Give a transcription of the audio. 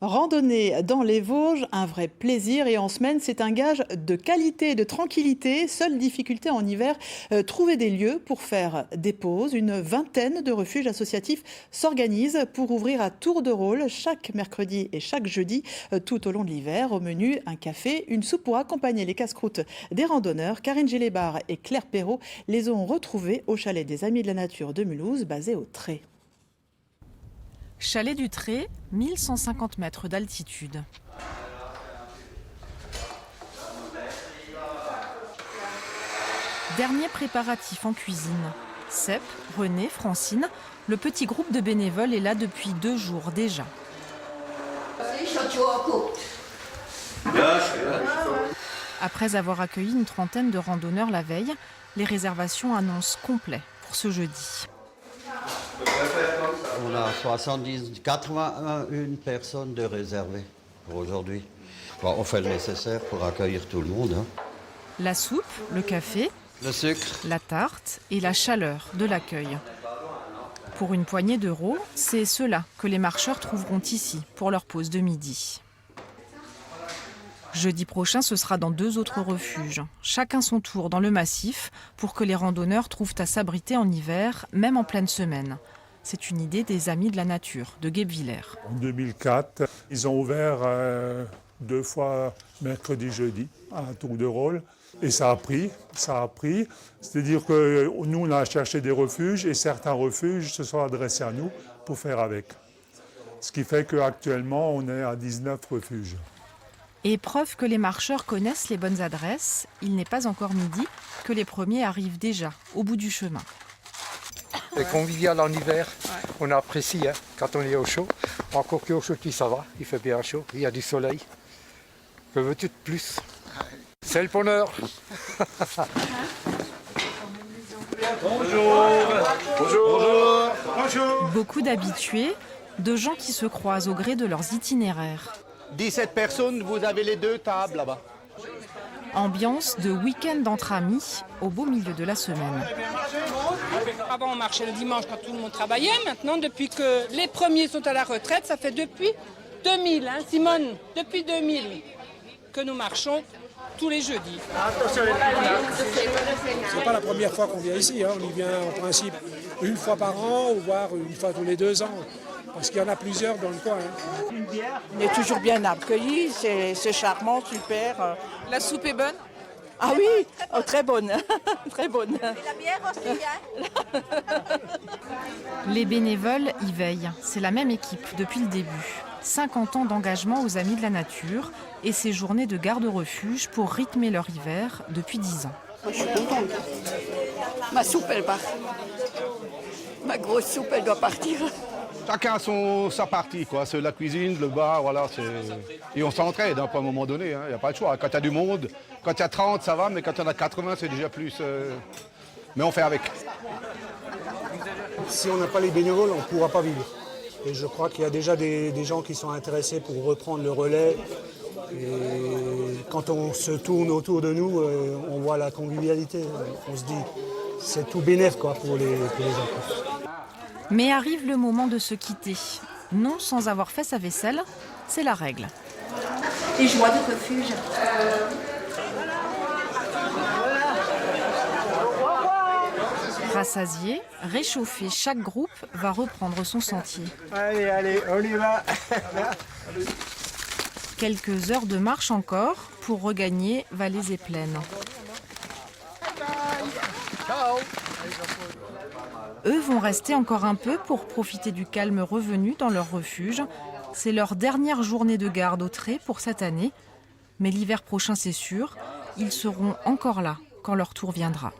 Randonnée dans les Vosges, un vrai plaisir et en semaine, c'est un gage de qualité et de tranquillité. Seule difficulté en hiver, trouver des lieux pour faire des pauses. Une vingtaine de refuges associatifs s'organisent pour ouvrir à tour de rôle chaque mercredi et chaque jeudi tout au long de l'hiver. Au menu, un café, une soupe pour accompagner les casse-croûtes des randonneurs. Karine Gélébar et Claire Perrault les ont retrouvés au chalet des Amis de la Nature de Mulhouse, basé au Tré. Chalet du Tré, 1150 mètres d'altitude. Dernier préparatif en cuisine. Sepp, René, Francine, le petit groupe de bénévoles est là depuis 2 jours déjà. Après avoir accueilli une trentaine de randonneurs la veille, les réservations annoncent complet pour ce jeudi. On a 81 personnes de réservées pour aujourd'hui. Bon, on fait le nécessaire pour accueillir tout le monde. La soupe, le café, le sucre, la tarte et la chaleur de l'accueil. Pour une poignée d'euros, c'est cela que les marcheurs trouveront ici pour leur pause de midi. Jeudi prochain, ce sera dans 2 autres refuges, chacun son tour dans le massif pour que les randonneurs trouvent à s'abriter en hiver, même en pleine semaine. C'est une idée des Amis de la Nature de Guebwiller. En 2004, ils ont ouvert 2 fois mercredi, jeudi à tour de rôle. Et ça a pris. C'est-à-dire que nous, on a cherché des refuges et certains refuges se sont adressés à nous pour faire avec. Ce qui fait qu'actuellement, on est à 19 refuges. Et preuve que les marcheurs connaissent les bonnes adresses, il n'est pas encore midi que les premiers arrivent déjà au bout du chemin. C'est convivial en hiver, on apprécie quand on est au chaud. Encore qu'au chaud, ça va, il fait bien chaud, il y a du soleil. Que veux-tu de plus? C'est le bonheur. Bonjour. Beaucoup d'habitués, de gens qui se croisent au gré de leurs itinéraires. 17 personnes, vous avez les 2 tables là-bas. Ambiance de week-end entre amis au beau milieu de la semaine. Avant, on marchait le dimanche quand tout le monde travaillait. Maintenant, depuis que les premiers sont à la retraite, ça fait depuis 2000, Simone, depuis 2000 que nous marchons tous les jeudis. C'est pas la première fois qu'on vient ici, on y vient en principe 1 fois par an ou voire 1 fois tous les 2 ans. Parce qu'il y en a plusieurs dans le coin. On est toujours bien accueillis, c'est charmant, super. La soupe est bonne? Ah oui, très bonne, très bonne. Et la bière aussi, Les bénévoles y veillent. C'est la même équipe depuis le début. 50 ans d'engagement aux Amis de la Nature et ces journées de garde-refuge pour rythmer leur hiver depuis 10 ans. Je suis contente. Ma soupe, elle part. Ma grosse soupe, elle doit partir. Chacun a sa partie, quoi. C'est la cuisine, le bar, voilà. Et on s'entraide à un moment donné, il n'y a pas de choix. Quand il y a du monde, quand il y a 30, ça va, mais quand il y en a 80, c'est déjà plus. Mais on fait avec. Si on n'a pas les bénévoles, on ne pourra pas vivre. Et je crois qu'il y a déjà des gens qui sont intéressés pour reprendre le relais. Et quand on se tourne autour de nous, on voit la convivialité. On se dit, c'est tout bénef quoi, pour les enfants. Mais arrive le moment de se quitter. Non sans avoir fait sa vaisselle, c'est la règle. Les joies du refuge. Rassasié, réchauffé, chaque groupe va reprendre son sentier. Allez, on y va. Quelques heures de marche encore pour regagner Vallées et Plaines. Ciao. Eux vont rester encore un peu pour profiter du calme revenu dans leur refuge. C'est leur dernière journée de garde au Tré pour cette année. Mais l'hiver prochain, c'est sûr, ils seront encore là quand leur tour viendra.